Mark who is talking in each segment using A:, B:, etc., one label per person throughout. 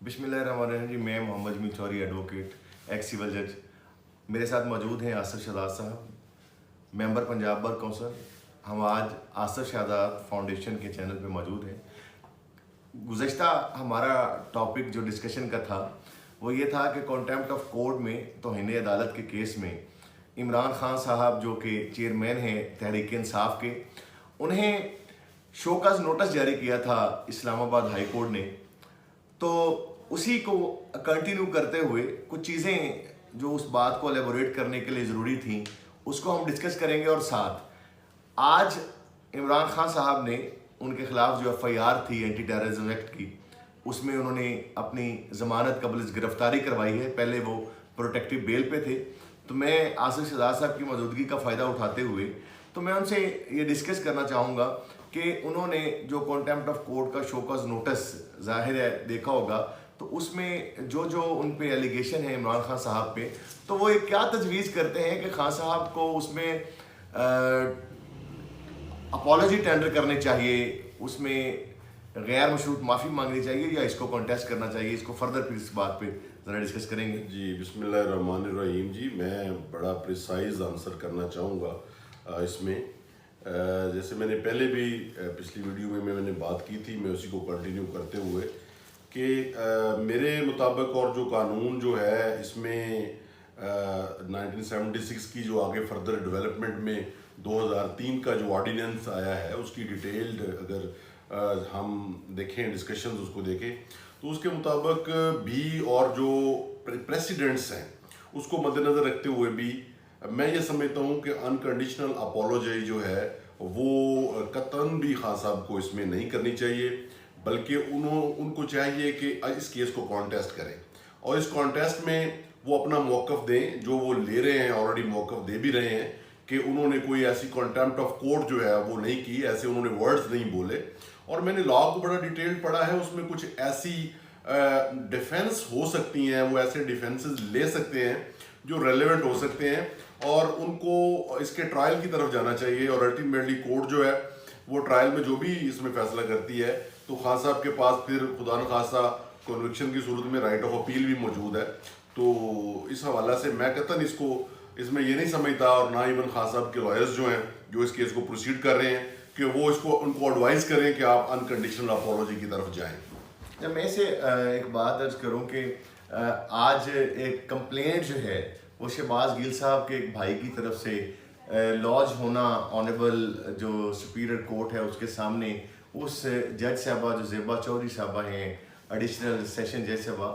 A: बिस्मिल्लाहिर्रहमानिर्रहीम जी। मैं Mohammad Jamil Chaudhary, advocate, ex civil जज। मेरे साथ मौजूद हैं आसिफ शहजाद साहब, मेंबर पंजाब बार काउंसिल। हम आज आसिफ शहजाद फाउंडेशन के चैनल पे मौजूद हैं। गुज़श्ता हमारा टॉपिक जो डिस्कशन का था वो ये था कि कॉन्टेम्प्ट ऑफ कोर्ट में तौहीन अदालत के केस में इमरान खान साहब जो कि चेयरमैन हैं तहरीक इंसाफ के, उन्हें शोकॉज नोटिस जारी किया था इस्लामाबाद हाई कोर्ट ने। तो उसी को कंटिन्यू करते हुए कुछ चीज़ें जो उस बात को एलेबोरेट करने के लिए ज़रूरी थी उसको हम डिस्कस करेंगे। और साथ आज इमरान खान साहब ने उनके खिलाफ जो एफआईआर थी एंटी टेररिज्म एक्ट की, उसमें उन्होंने अपनी ज़मानत कबल गिरफ्तारी करवाई है। पहले वो प्रोटेक्टिव बेल पे थे। तो मैं आसिफ शहजाद साहब की मौजूदगी का फ़ायदा उठाते हुए तो मैं उनसे ये डिस्कस करना चाहूँगा कि उन्होंने जो कॉन्टेम्प्ट ऑफ कोर्ट का शोकॉज नोटिस ज़ाहिर है देखा होगा, तो उसमें जो जो उन पे एलिगेशन है इमरान खान साहब पे, तो वो एक क्या तजवीज़ करते हैं कि खान साहब को उसमें अपॉलॉजी टेंडर करने चाहिए, उसमें गैर मशरूत माफ़ी मांगनी चाहिए या इसको कॉन्टेस्ट करना चाहिए। इसको फर्दर फिर इस बात पे ज़रा डिस्कस करेंगे।
B: जी बिस्मिल्लाहिर्रहमानिर्रहीम जी। मैं बड़ा प्रिसाइज आंसर करना चाहूँगा इसमें। जैसे मैंने पहले भी पिछली वीडियो में मैंने बात की थी, मैं उसी को कंटिन्यू करते हुए कि मेरे मुताबिक और जो कानून जो है इसमें 1976 की जो आगे फर्दर डेवलपमेंट में 2003 का जो ऑर्डिनेंस आया है उसकी डिटेल्ड अगर हम देखें, डिस्कशन उसको देखें, तो उसके मुताबिक भी और जो प्रेसिडेंट्स हैं उसको मद्देनज़र रखते हुए भी मैं ये समझता हूँ कि अनकंडीशनल अपोलॉजी जो है वो कतन भी खान साहब को इसमें नहीं करनी चाहिए, बल्कि उनको चाहिए कि इस केस को कॉन्टेस्ट करें और इस कॉन्टेस्ट में वो अपना मौक़िफ़ दें जो वो ले रहे हैं, ऑलरेडी मौक़िफ़ दे भी रहे हैं कि उन्होंने कोई ऐसी कॉन्टेम्प्ट ऑफ कोर्ट जो है वो नहीं की, ऐसे उन्होंने वर्ड्स नहीं बोले। और मैंने लॉ को बड़ा डिटेल पढ़ा है, उसमें कुछ ऐसी डिफेंस हो सकती हैं, वो ऐसे डिफेंसेस ले सकते हैं जो रेलेवेंट हो सकते हैं और उनको इसके ट्रायल की तरफ जाना चाहिए। और अल्टीमेटली कोर्ट जो है वो ट्रायल में जो भी इसमें फैसला करती है तो खान साहब के पास फिर खुदा न खासा कन्विक्शन की सूरत में राइट ऑफ अपील भी मौजूद है। तो इस हवाला से मैं कतन इसमें ये नहीं समझता, और ना इवन खान साहब के लॉयर्स जो हैं जो इस केस को प्रोसीड कर रहे हैं, कि वो इसको उनको एडवाइस करें कि आप अनकंडीशनल अपोलॉजी की तरफ जाएं।
A: जब मैं से एक बात अर्ज करूं कि आज एक कंप्लेंट जो है वो शहबाज गिल साहब के एक भाई की तरफ से लॉज होना ऑनरेबल जो सुपीरियर कोर्ट है उसके सामने उस जज साहबा जो ज़ेबा चौधरी साहबा हैं, एडिशनल सेशन जज साहबा,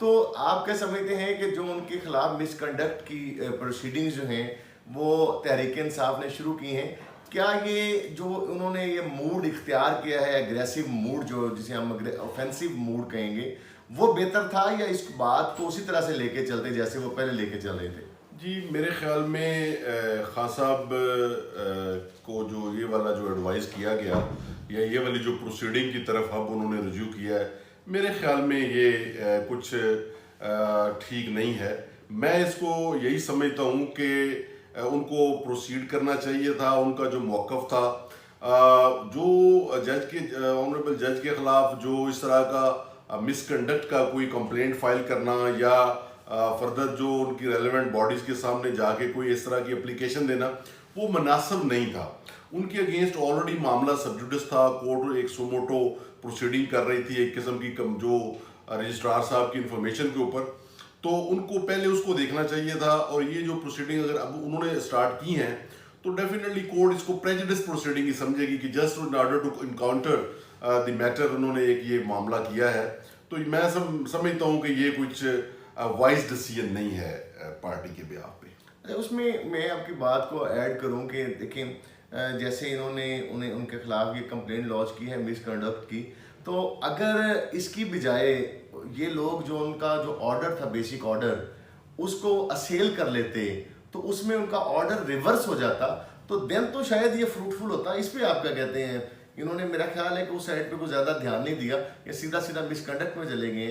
A: तो आप क्या समझते हैं कि जो उनके खिलाफ मिसकंडक्ट की प्रोसीडिंग्स जो हैं वो तहरीक इंसाफ ने शुरू की हैं, क्या ये जो उन्होंने ये मूड इख्तियार किया है, एग्रेसिव मूड जो जिसे हम ऑफेंसिव मूड कहेंगे, वो बेहतर था या इस बात को उसी तरह से लेके चलते जैसे वो पहले लेके चल रहे थे?
B: जी मेरे ख्याल में खान साहब को जो ये वाला जो एडवाइस किया गया या ये वाली जो प्रोसीडिंग की तरफ अब उन्होंने रिज्यू किया है, मेरे ख्याल में ये कुछ ठीक नहीं है। मैं इसको यही समझता हूँ कि उनको प्रोसीड करना चाहिए था। उनका जो मौक़िफ़ था जो जज के ऑनरेबल जज के ख़िलाफ़ जो इस तरह का मिसकंडक्ट का कोई कंप्लेंट फाइल करना या फर्दर जो उनकी रेलेवेंट बॉडीज़ के सामने जाके कोई इस तरह की एप्लीकेशन देना वो मुनासिब नहीं था। उनके अगेंस्ट ऑलरेडी मामला सब जुडिस था, कोर्ट एक सोमोटो प्रोसीडिंग कर रही थी एक किस्म की जो रजिस्ट्रार साहब की इंफॉर्मेशन के ऊपर, तो उनको पहले उसको देखना चाहिए था। और ये जो प्रोसीडिंग अगर अब उन्होंने स्टार्ट की हैं तो डेफिनेटली कोर्ट इसको प्रेजुडिस प्रोसीडिंग ही समझेगी कि just in order to encounter the matter उन्होंने एक ये मामला किया है। तो मैं समझता हूँ कि ये कुछ वाइज डिसीजन नहीं है पार्टी के बिहाफ पे।
A: अच्छा, उसमें मैं आपकी बात को ऐड करूं कि देखें जैसे इन्होंने उनके खिलाफ ये कंप्लेंट लॉन्च की है मिसकंडक्ट की, तो अगर इसकी बजाय ये लोग जो उनका जो ऑर्डर था बेसिक ऑर्डर उसको असेल कर लेते तो उसमें उनका ऑर्डर रिवर्स हो जाता तो देन तो शायद ये फ्रूटफुल होता। इस पे आप क्या कहते हैं? इन्होंने मेरा ख्याल है कि उस साइड पे कुछ ज़्यादा ध्यान नहीं दिया, ये सीधा सीधा मिसकंडक्ट में चले गए।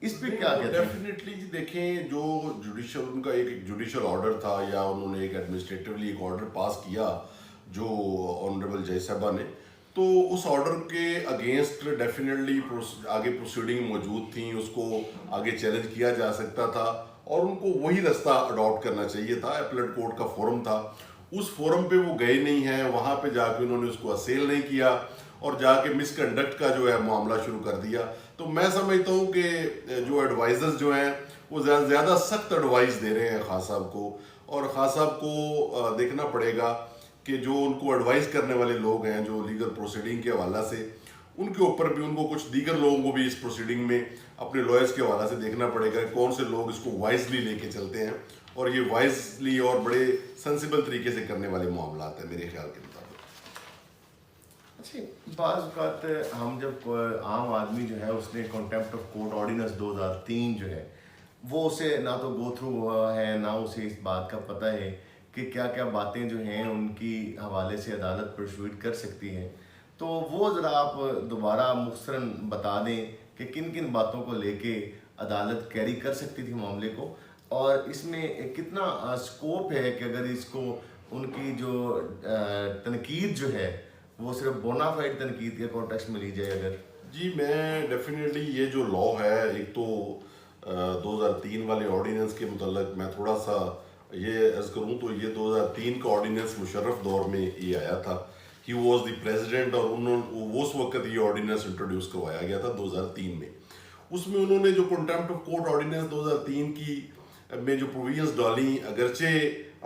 A: इस पे क्या कहते हैं?
B: डेफिनेटली जी देखें, जो जुडिशियल उनका एक जुडिशियल ऑर्डर था या उन्होंने एक एडमिनिस्ट्रेटिवली एक ऑर्डर पास किया जो ऑनरेबल जज साहबा ने, तो उस ऑर्डर के अगेंस्ट डेफिनेटली आगे प्रोसीडिंग मौजूद थी, उसको आगे चैलेंज किया जा सकता था और उनको वही रास्ता अडॉप्ट करना चाहिए था। एपलेट कोर्ट का फोरम था, उस फोरम पे वो गए नहीं हैं, वहाँ पे जाके उन्होंने उसको असेल नहीं किया और जाके मिसकंडक्ट का जो है मामला शुरू कर दिया। तो मैं समझता हूँ कि जो एडवाइजर्स जो हैं वो ज़्यादा सख्त एडवाइस दे रहे हैं खान साहब को, और खान साहब को देखना पड़ेगा कि जो उनको एडवाइस करने वाले लोग हैं जो लीगल प्रोसीडिंग के हवाला से, उनके ऊपर भी उनको कुछ दीगर लोगों को भी इस प्रोसीडिंग में अपने लॉयर्स के हवाला से देखना पड़ेगा कि कौन से लोग इसको वाइजली लेके चलते हैं, और ये वाइजली और बड़े सेंसिबल तरीके से करने वाले मामला हैं मेरे ख्याल के मुताबिक।
A: अच्छा, बाज़ औक़ात हम जब आम आदमी जो है उसने कॉन्टेम्प्ट ऑफ कोर्ट ऑर्डिनेंस 2003 जो है वो उसे ना तो गो थ्रू हुआ है, ना उसे इस बात का पता है कि क्या क्या बातें जो हैं उनकी हवाले से अदालत परसुइट कर सकती है। तो वो ज़रा आप दोबारा मुख्तरन बता दें कि किन किन बातों को लेके अदालत कैरी कर सकती थी मामले को, और इसमें कितना स्कोप है कि अगर इसको उनकी जो तनकीद जो है वो सिर्फ बोनाफाइड तनकीद के कॉन्टेक्स्ट में ली जाए अगर।
B: जी, मैं डेफिनेटली ये जो लॉ है, एक तो 2003 वाले ऑर्डिनेंस के मुतल्लिक मैं थोड़ा सा ये अर्ज करूँ तो ये 2003 का ऑर्डिनेंस मुशर्रफ दौर में ये आया था, ही वॉज द प्रेसिडेंट, और उन्होंने उस वक्त ये ऑर्डिनेंस इंट्रोड्यूस करवाया गया था 2003 में। उसमें उन्होंने जो कंटेम्प्ट ऑफ कोर्ट ऑर्डिनेंस 2003 की में जो प्रोविजंस डाली, अगरचे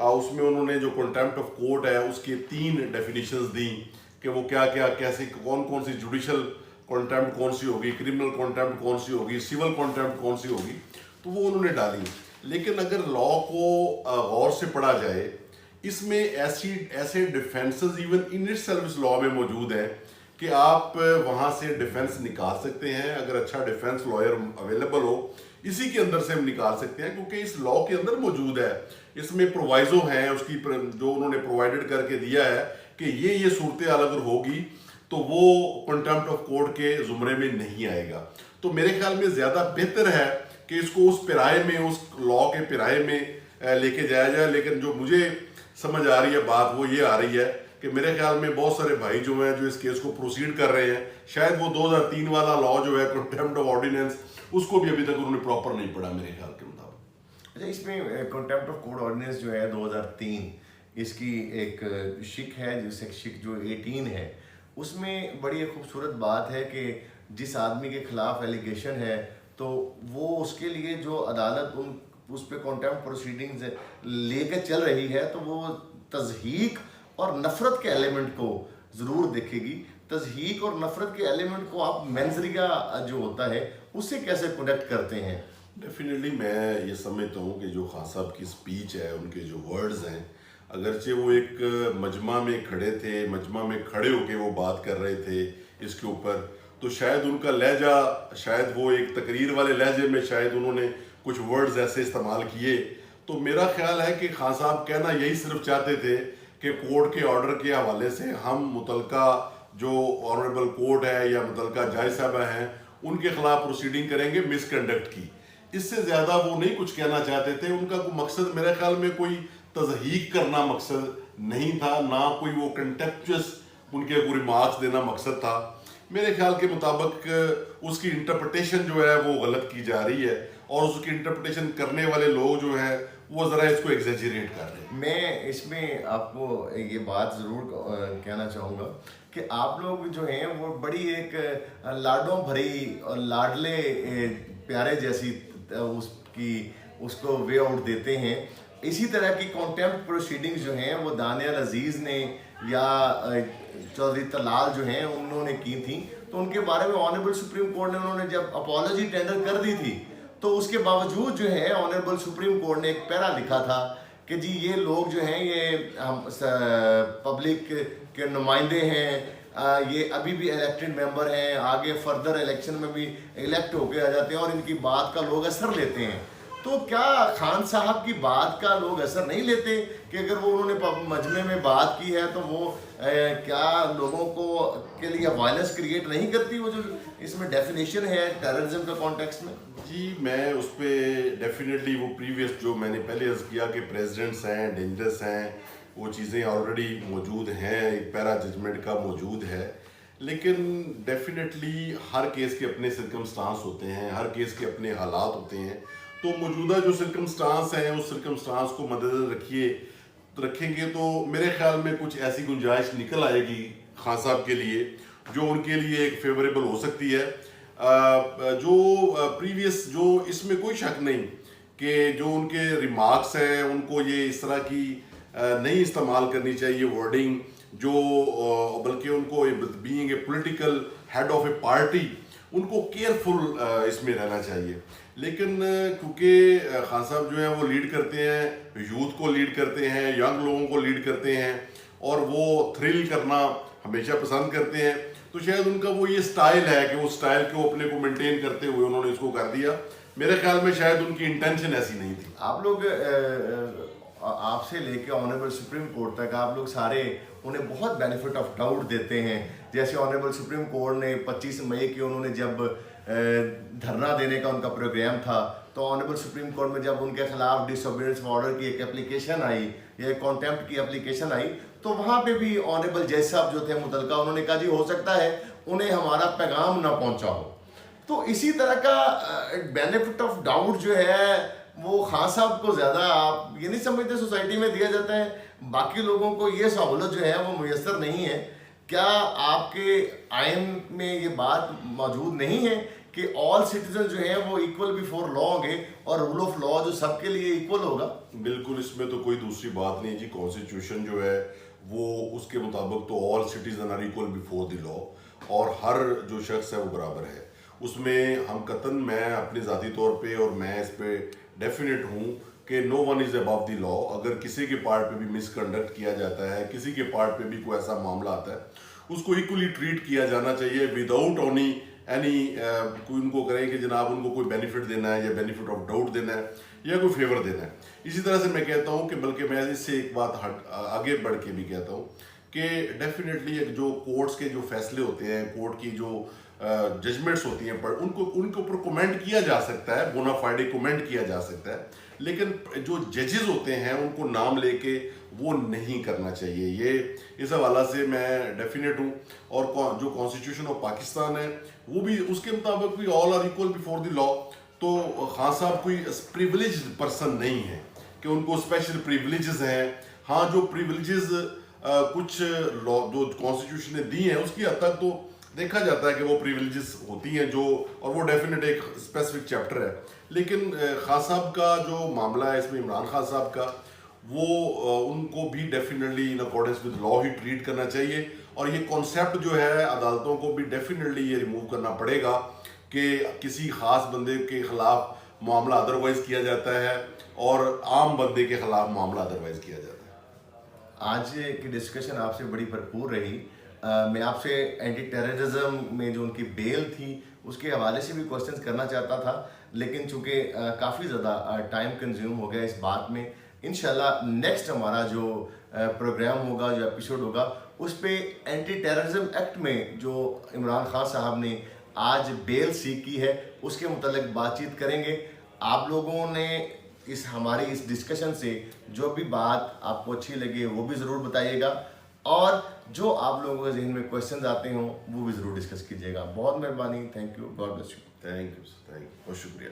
B: उसमें उन्होंने जो कंटेम्प्ट ऑफ कोर्ट है उसके 3 डेफिनेशंस दी कि वो क्या क्या कैसे कौन कौन सी जुडिशल कंटेम्प्ट कौन सी होगी, क्रिमिनल कंटेम्प्ट कौन सी होगी, सिविल कंटेम्प्ट कौन सी होगी, तो वो उन्होंने डाली। लेकिन अगर लॉ को गौर से पढ़ा जाए, इसमें ऐसे डिफेंसेस इवन इन इटसेल्फ इस लॉ में मौजूद है कि आप वहाँ से डिफेंस निकाल सकते हैं। अगर अच्छा डिफेंस लॉयर अवेलेबल हो, इसी के अंदर से हम निकाल सकते हैं, क्योंकि इस लॉ के अंदर मौजूद है, इसमें प्रोवाइजो हैं उसकी जो उन्होंने प्रोवाइडेड करके दिया है कि ये सूरत हाल अगर होगी तो वो कंटेम्प्ट ऑफ कोर्ट के जुमरे में नहीं आएगा। तो मेरे ख्याल में ज़्यादा बेहतर है कि इसको उस पिराए में, उस लॉ के पिराए में लेके जाया जाए। लेकिन जो मुझे समझ आ रही है बात वो ये आ रही है कि मेरे ख्याल में बहुत सारे भाई जो हैं जो इस केस को प्रोसीड कर रहे हैं, शायद वो 2003 वाला लॉ जो है कंटेम्प्ट ऑफ ऑर्डिनेंस, उसको भी अभी तक उन्होंने प्रॉपर नहीं पढ़ा मेरे ख्याल के मुताबिक।
A: अच्छा, इसमें कंटेम्प्ट ऑफ कोर्ट ऑर्डिनेंस जो है 2003, इसकी एक शिक है, जिससे शिक जो 18 है, उसमें बड़ी एक खूबसूरत बात है कि जिस आदमी के खिलाफ एलिगेशन है तो वो उसके लिए जो अदालत उस पर कंटेम्प्ट प्रोसीडिंग्स लेकर चल रही है तो वो तज़हीक और नफ़रत के एलिमेंट को ज़रूर देखेगी। तज़हीक और नफ़रत के एलिमेंट को आप मेंजरिया जो होता है उससे कैसे कनेक्ट करते हैं?
B: डेफिनेटली मैं ये समझता हूँ कि जो खान साहब की स्पीच है, उनके जो वर्ड्स हैं, अगरचे वो एक मजमा में खड़े थे, मजमा में खड़े होके वो बात कर रहे थे इसके ऊपर, तो शायद उनका लहजा, शायद वो एक तकरीर वाले लहजे में शायद उन्होंने कुछ वर्ड्स ऐसे इस्तेमाल किए। तो मेरा ख्याल है कि खान साहब कहना यही सिर्फ चाहते थे कि कोर्ट के ऑर्डर के हवाले से हम मुतलका जो ऑनरेबल कोर्ट है या मुतलका जज साहब हैं उनके खिलाफ प्रोसीडिंग करेंगे मिसकंडक्ट की। इससे ज़्यादा वो नहीं कुछ कहना चाहते थे। उनका कोई मकसद मेरे ख्याल में कोई तज़हीक करना मकसद नहीं था, ना कोई वो कंटेम्प्चुअस उनके कोई रिमार्क्स देना मकसद था। मेरे ख्याल के मुताबिक उसकी इंटरप्रिटेशन जो है वो गलत की जा रही है, और उसकी इंटरप्रिटेशन करने वाले लोग जो हैं वो ज़रा इसको एग्जेजरेट कर रहे हैं।
A: मैं इसमें आपको ये बात ज़रूर कहना चाहूँगा कि आप लोग जो हैं वो बड़ी एक लाडों भरी और लाडले प्यारे जैसी उसको वे आउट देते हैं। इसी तरह की कॉन्टेम्प्ट प्रोसीडिंग्स जो हैं वो दानियल अजीज़ ने या चौधरी तलाल जो हैं उन्होंने की थी, तो उनके बारे में ऑनरेबल सुप्रीम कोर्ट ने उन्होंने जब अपॉलॉजी टेंडर कर दी थी तो उसके बावजूद जो है ऑनरेबल सुप्रीम कोर्ट ने एक पैरा लिखा था कि जी ये लोग जो हैं ये हम पब्लिक के नुमाइंदे हैं, ये अभी भी इलेक्टेड मेंबर हैं, आगे फर्दर इलेक्शन में भी इलेक्ट होके आ जाते हैं और इनकी बात का लोग असर लेते हैं। तो क्या खान साहब की बात का लोग असर नहीं लेते कि अगर वो उन्होंने मजमे में बात की है तो वो क्या लोगों को के लिए वायलेंस क्रिएट नहीं करती, वो जो इसमें डेफिनेशन है टेररिज्म का कॉन्टेक्स्ट में?
B: जी, मैं उस पर डेफिनेटली वो प्रीवियस जो मैंने पहले अर्ज किया कि प्रेसिडेंट्स हैं, डेंजरस हैं, वो चीज़ें ऑलरेडी मौजूद हैं, एक पैरा जजमेंट का मौजूद है। लेकिन डेफिनेटली हर केस के अपने सर्कमस्टांस होते हैं, हर केस के अपने हालात होते हैं। तो मौजूदा जो सर्कमस्टांस हैं उस सर्कमस्टांस को मद्देनजर रखेंगे तो मेरे ख्याल में कुछ ऐसी गुंजाइश निकल आएगी खान साहब के लिए जो उनके लिए एक फेवरेबल हो सकती है। जो प्रीवियस जो इसमें कोई शक नहीं कि जो उनके रिमार्क्स हैं उनको ये इस तरह की नहीं इस्तेमाल करनी चाहिए वर्डिंग जो बल्कि उनको being a political head of A party उनको केयरफुल इसमें रहना चाहिए। लेकिन क्योंकि खान साहब जो हैं वो लीड करते हैं, यूथ को लीड करते हैं, यंग लोगों को लीड करते हैं और वो थ्रिल करना हमेशा पसंद करते हैं, तो शायद उनका वो ये स्टाइल है कि वो स्टाइल को अपने को मेंटेन करते हुए उन्होंने इसको कर दिया। मेरे ख्याल में शायद उनकी इंटेंशन ऐसी नहीं थी।
A: आप लोग आपसे लेके ऑनरेबल सुप्रीम कोर्ट तक आप लोग सारे उन्हें बहुत बेनिफिट ऑफ डाउट देते हैं। जैसे ऑनरेबल सुप्रीम कोर्ट ने 25 मई की उन्होंने जब धरना देने का उनका प्रोग्राम था तो ऑनरेबल सुप्रीम कोर्ट में जब उनके खिलाफ डिसओबीडियंस ऑर्डर की एक एप्लीकेशन आई या कॉन्टेम्प्ट की एप्लीकेशन आई तो वहाँ पे भी ऑनरेबल जज साहब जो थे मुतलका उन्होंने कहा जी हो सकता है उन्हें हमारा पैगाम ना पहुँचा हो। तो इसी तरह का बेनिफिट ऑफ डाउट जो है वो खान साहब को ज़्यादा आप ये नहीं समझते सोसाइटी में दिया जाता है, बाकी लोगों को ये सहूलत जो है वो मुयसर नहीं है। क्या आपके आइन में ये बात मौजूद नहीं है कि ऑल सिटीजन जो हैं वो इक्वल बिफोर लॉ होंगे और रूल ऑफ लॉ जो सबके लिए इक्वल होगा?
B: बिल्कुल, इसमें तो कोई दूसरी बात नहीं जी। कॉन्स्टिट्यूशन जो है वो उसके मुताबिक तो all citizen are equal before the law और हर जो शख्स है वो बराबर है उसमें। हम कतन मैं अपने ज़ाती तौर पे और मैं इस पे डेफिनेट हूँ कि no one is above the law. अगर किसी के पार्ट पे भी मिसकंडक्ट किया जाता है, किसी के पार्ट पे भी कोई ऐसा मामला आता है, उसको इक्वली ट्रीट किया जाना चाहिए विदाउट एनी कोई उनको करें कि जनाब उनको कोई बेनिफिट देना है या बेनिफिट ऑफ डाउट देना है या कोई फेवर देना है। इसी तरह से मैं कहता हूँ कि बल्कि मैं इससे एक बात आगे बढ़ के भी कहता हूँ कि डेफिनेटली जो कोर्ट्स के जो फैसले होते हैं, कोर्ट की जो जजमेंट्स होती हैं पर उनके ऊपर कमेंट किया जा सकता है, बोनाफाइडे कमेंट किया जा सकता है, लेकिन जो जजेस होते हैं उनको नाम लेके वो नहीं करना चाहिए। ये इस हवाला से मैं डेफिनेट हूँ। और जो कॉन्स्टिट्यूशन ऑफ पाकिस्तान है वो भी उसके मुताबिक भी all are equal before the law. तो खान साहब कोई प्रिविलेज पर्सन नहीं है कि उनको स्पेशल प्रिविलेजेस हैं। हाँ, जो प्रिविलेजेस कुछ लॉ जो कॉन्स्टिट्यूशन ने दी हैं उसकी हद तक तो देखा जाता है कि वो प्रिविलेजेस होती हैं जो, और वो डेफिनेट एक स्पेसिफिक चैप्टर है। लेकिन खान साहब का जो मामला है इसमें इमरान खान साहब का वो उनको भी definitely in accordance with law he treat करना चाहिए। और ये कॉन्सेप्ट जो है अदालतों को भी डेफिनेटली ये रिमूव करना पड़ेगा कि किसी ख़ास बंदे के ख़िलाफ़ मामला अदरवाइज़ किया जाता है और आम बंदे के ख़िलाफ़ मामला अदरवाइज़ किया जाता है।
A: आज की डिस्कशन आपसे बड़ी भरपूर रही। मैं आपसे एंटी टेररिज्म में जो उनकी बेल थी उसके हवाले से भी क्वेश्चंस करना चाहता था, लेकिन चूँकि काफ़ी ज़्यादा टाइम कंज्यूम हो गया इस बात में। इंशाल्लाह नेक्स्ट हमारा जो प्रोग्राम होगा, जो एपिसोड होगा, उस पे एंटी टेररिज्म एक्ट में जो इमरान खान साहब ने आज बेल सीख की है उसके मुतल्लिक बातचीत करेंगे। आप लोगों ने हमारी इस डिस्कशन से जो भी बात आपको अच्छी लगे वो भी ज़रूर बताइएगा और जो आप लोगों के जहन में क्वेश्चंस आते हों वो भी ज़रूर डिस्कस कीजिएगा। बहुत मेहरबानी। Thank you. God bless you.
B: Thank you, बहुत शुक्रिया।